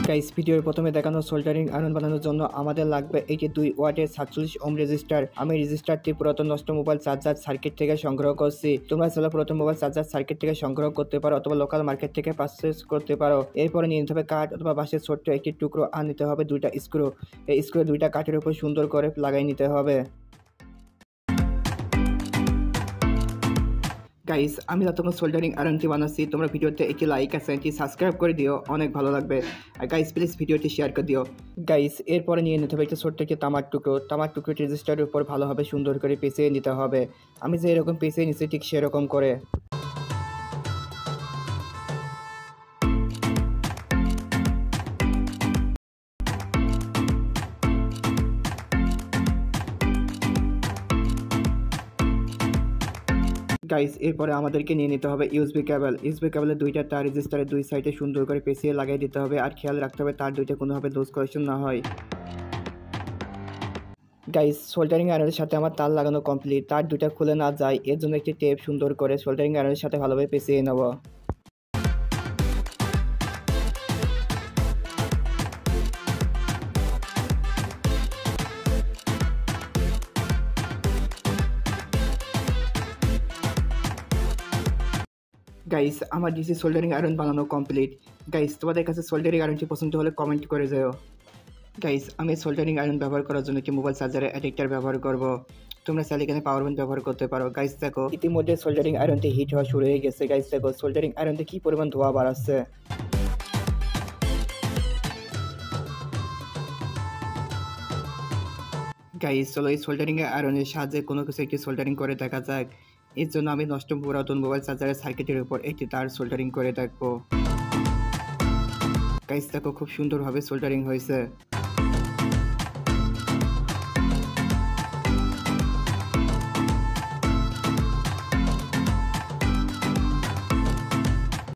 Guys ভিডিওর প্রথমে দেখানো সোল্ডারিং আয়রন বানানোর জন্য আমাদের লাগবে এই যে 2 ওয়াটের 47 ওহম রেজিস্টার। আমি রেজিস্টারটি পুরাতন নষ্ট মোবাইল চার্জার সার্কিট থেকে সংগ্রহ করছি। তোমরা চাইলে পুরাতন মোবাইল চার্জার সার্কিট থেকে সংগ্রহ করতে পারো অথবা লোকাল মার্কেট থেকে পারচেজ করতে পারো। এরপরে নিয়ে নিতে হবে কাঠ অথবা বাঁশের ছোট্ট একটি টুকরো, আর নিতে হবে 2টা স্ক্রু। এই স্ক্রু 2টা কাঠের উপর সুন্দর করে লাগাই নিতে হবে। গাইস আমি যতক্ষণ সোল্ডারিং আয়রনটি বানাচ্ছি, তোমরা ভিডিওতে একটি লাইক আর চ্যানেলটি সাবস্ক্রাইব করে দিও, অনেক ভালো লাগবে। আর গাইস প্লিজ ভিডিওটি শেয়ার করে দিও। গাইস এরপরে নিয়ে নিতে হবে একটা ছোট্ট একটি তামার টুকরো রেজিস্টারের উপর ভালোভাবে সুন্দর করে পেঁচিয়ে নিতে হবে। আমি যে এরকম পেঁচিয়ে নিচ্ছি ঠিক সেরকম করে। গাইস এরপরে আমাদেরকে নিয়ে নিতে হবে ইউএসবি কেবলের 2টা তার রেজিস্টারের 2 সাইডে সুন্দর করে পেঁচিয়ে লাগিয়ে দিতে হবে। আর খেয়াল রাখতে হবে তার 2টা কোনোভাবে লুজ কানেকশন না হয়। গাইস সোল্ডারিং আয়রনের সাথে আমার তার লাগানো কমপ্লিট। তার 2টা খুলে না যায় এর জন্য একটি টেপ সুন্দর করে সোল্ডারিং আয়রনের সাথে ভালোভাবে পেঁচিয়ে নেব। গাইস আমার ডিসি সোল্ডারিং আয়রন বানানো কমপ্লিট। গাইস তোমাদের কাছে সোল্ডারিং আয়রনটি পছন্দ হলে কমেন্ট করে যাও। গাইস আমি সোল্ডারিং আয়রন ব্যবহার করার জন্য একটি মোবাইল চার্জারের অ্যাডাপ্টার ব্যবহার করব। তোমরা চাইলে এখানে পাওয়ার ব্যাংক ব্যবহার করতে পারো। গাইস দেখো ইতিমধ্যে সোল্ডারিং আয়রনটি হিট হওয়া শুরু হয়ে গেছে। গাইস দেখো সোল্ডারিং আয়রনটি কি পরিমাণ ধোঁয়া বাড়াচ্ছে। গাইস চলো এই সোল্ডারিং আয়রনের সাহায্যে কোনো কিছু একটি সোল্ডারিং করে দেখা যাক। এর জন্য আমি নষ্ট পুরাতন মোবাইল চার্জারের সার্কিটের উপর একটি তার সোল্ডারিং করে দেখবো। গাইস দেখো খুব সুন্দরভাবে সোল্ডারিং হয়েছে।